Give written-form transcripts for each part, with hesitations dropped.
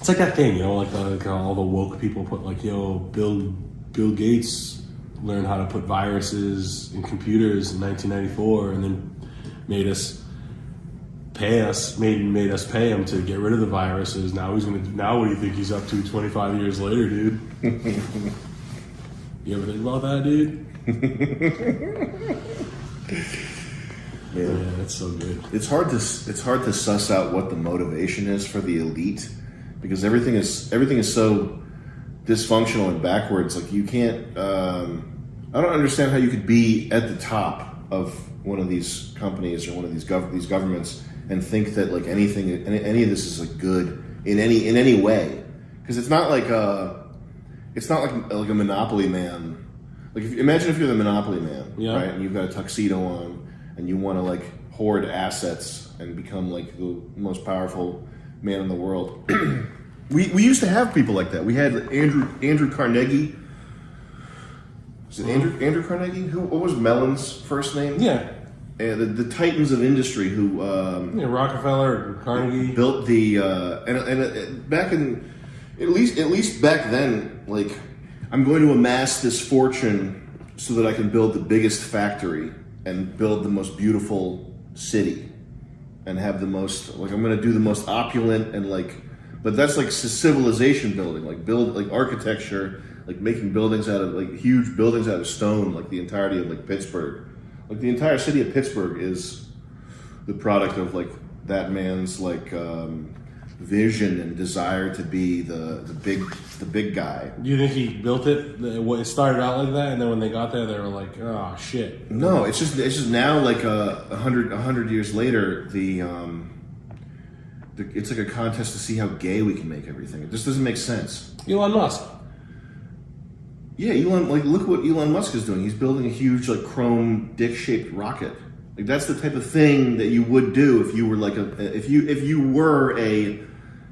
It's like that thing, like all the woke people put like, Bill Gates learned how to put viruses in computers in 1994, and then made us pay him to get rid of the viruses. Now what do you think he's up to 25 years later, dude? You ever think about that, dude? Yeah, that's so good. It's hard to suss out what the motivation is for the elite, because everything is so dysfunctional and backwards. Like you can't. I don't understand how you could be at the top of one of these companies or one of these governments and think that like any of this is like good in any way, because it's not like a Monopoly man. Like imagine if you're the Monopoly man, right? And you've got a tuxedo on, and you want to like hoard assets and become like the most powerful man in the world. We used to have people like that. We had Andrew Carnegie. Was it Andrew Carnegie? What was Mellon's first name? Yeah. The titans of industry who Rockefeller, Carnegie built the and back in at least back then, like I'm going to amass this fortune so that I can build the biggest factory and build the most beautiful city and have the most, like I'm going to do the most opulent and like, but that's like civilization building, like build like architecture, like making buildings out of like huge buildings out of stone, like the entirety of like Pittsburgh. Like the entire city of Pittsburgh is the product of like that man's like vision and desire to be the big guy. Do you think he built it? It started out like that, and then when they got there, they were like, "Oh shit!" No, it's just now like 100 years later, it's like a contest to see how gay we can make everything. It just doesn't make sense. Elon Musk. Yeah, look what Elon Musk is doing. He's building a huge like chrome dick-shaped rocket. Like that's the type of thing that you would do if you were like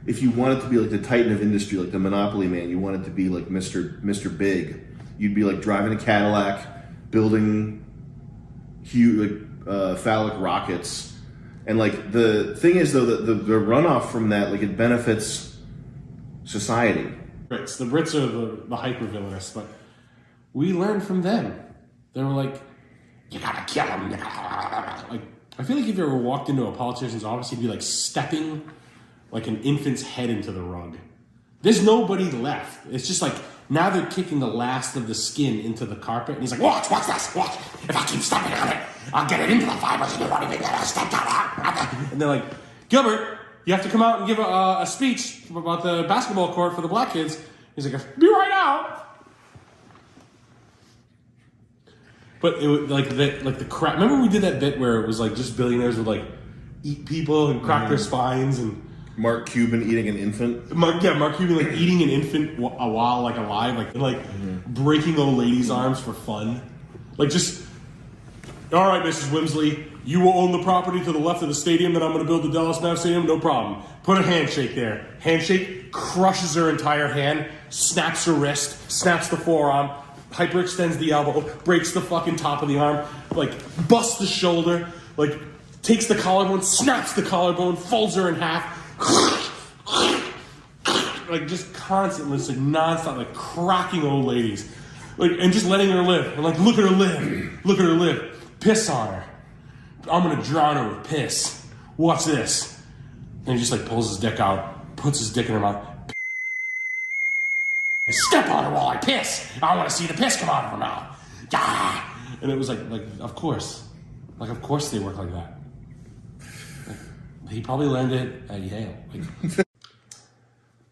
if you wanted to be like the titan of industry, like the Monopoly man. You wanted to be like Mr. Big. You'd be like driving a Cadillac, building huge phallic rockets, and like the thing is though that the runoff from that, like it benefits society. Brits. The Brits are the hyper villainous, but we learned from them. They were like, "You gotta kill him." Like, I feel like if you ever walked into a politician's office, you'd be like stepping like an infant's head into the rug. There's nobody left. It's just like now they're kicking the last of the skin into the carpet, and he's like, "Watch this, watch. If I keep stepping on it, I'll get it into the fibers, and you won't even get a step on it." And they're like, "Gilbert, you have to come out and give a speech about the basketball court for the black kids." He's like, "Be right out." But it was like the crap. Remember we did that bit where it was like just billionaires would like eat people and crack their spines, and Mark Cuban eating an infant. Mark Cuban like eating an infant while like alive, like breaking old ladies' arms for fun, like just. All right, Mrs. Wimsley, you will own the property to the left of the stadium that I'm going to build the Dallas Mavs Stadium. No problem. Put a handshake there. Handshake, crushes her entire hand, snaps her wrist, snaps the forearm, hyperextends the elbow, breaks the fucking top of the arm, like busts the shoulder, like takes the collarbone, snaps the collarbone, folds her in half, like just constantly, just like nonstop, like cracking old ladies, like and just letting her live. And like, look at her live. Piss on her. I'm gonna drown her with piss. Watch this. And he just like pulls his dick out, puts his dick in her mouth. Step on her while I piss. I want to see the piss come out of her mouth. Yeah. And it was like of course they work like that. Like, he probably learned it at Yale. Like,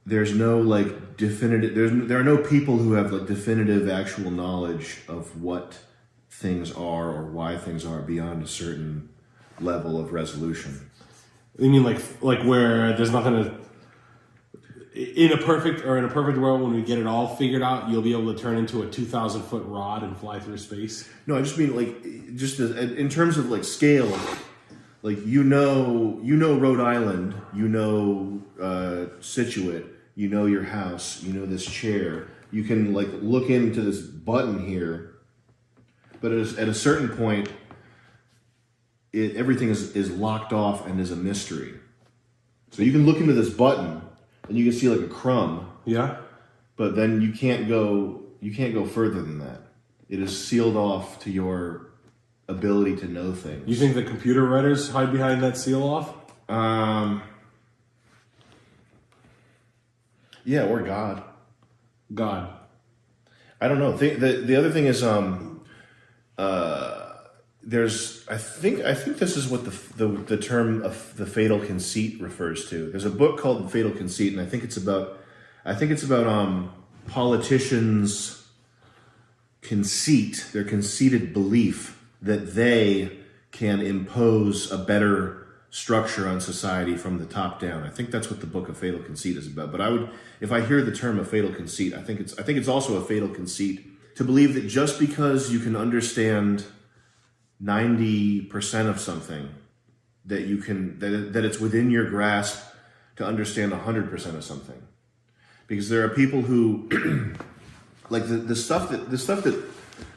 there's no like definitive. There are no people who have like definitive actual knowledge of what things are or why things are beyond a certain level of resolution. You mean like where there's nothing to in a perfect world when we get it all figured out, you'll be able to turn into a 2,000-foot rod and fly through space? No, I just mean like just in terms of like scale, like you know Rhode Island, Situate, your house, this chair. You can like look into this button here. But at a certain point, everything is locked off and is a mystery. So you can look into this button, and you can see like a crumb. Yeah. But then you can't go further than that. It is sealed off to your ability to know things. You think the computer writers hide behind that seal off? Yeah, or God. God. I don't know. The other thing is there's I think this is what the term of the fatal conceit refers to. There's a book called The Fatal Conceit, and I think it's about politicians' conceit, their conceited belief that they can impose a better structure on society from the top down. I think that's what the book of Fatal Conceit is about. But if I hear the term of fatal conceit, I think it's also a fatal conceit to believe that just because you can understand 90% of something, that it's within your grasp to understand 100% of something. Because there are people who like the stuff that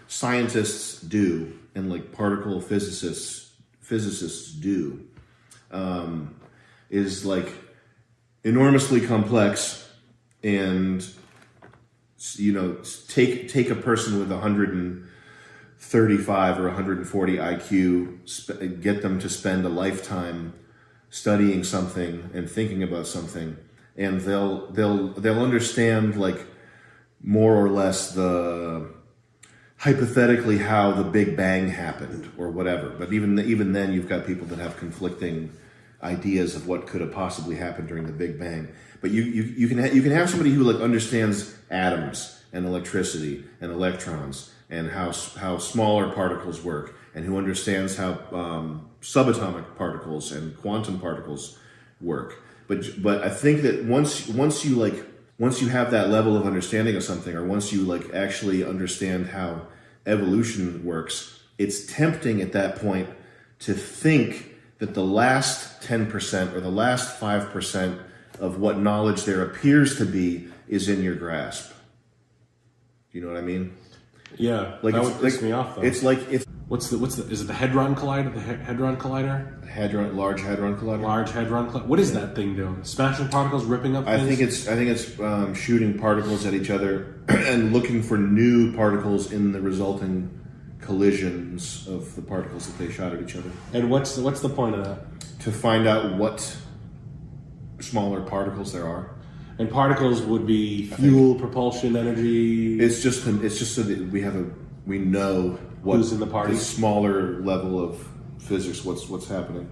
scientists do and like particle physicists do is like enormously complex, and take a person with 135 or 140 IQ, get them to spend a lifetime studying something and thinking about something, and they'll understand like more or less hypothetically how the Big Bang happened or whatever. But even then, you've got people that have conflicting ideas of what could have possibly happened during the Big Bang. But you can have somebody who like understands atoms and electricity and electrons and how smaller particles work, and who understands how subatomic particles and quantum particles work. But I think that once you have that level of understanding of something, or once you like actually understand how evolution works, it's tempting at that point to think that the last 10% or the last 5% of what knowledge there appears to be is in your grasp. You know what I mean? Yeah, like that would piss me off though. It's like if is it the Hadron Collider? The Hadron Collider? Large Hadron Collider. Large Hadron Collider. What is that thing doing? Smashing particles, ripping up things? I think it's shooting particles at each other and looking for new particles in the resulting collisions of the particles that they shot at each other. And what's the point of that? To find out what smaller particles there are. And particles would be fuel, propulsion, energy. It's just so that we know what's in the party. The smaller level of physics, what's happening.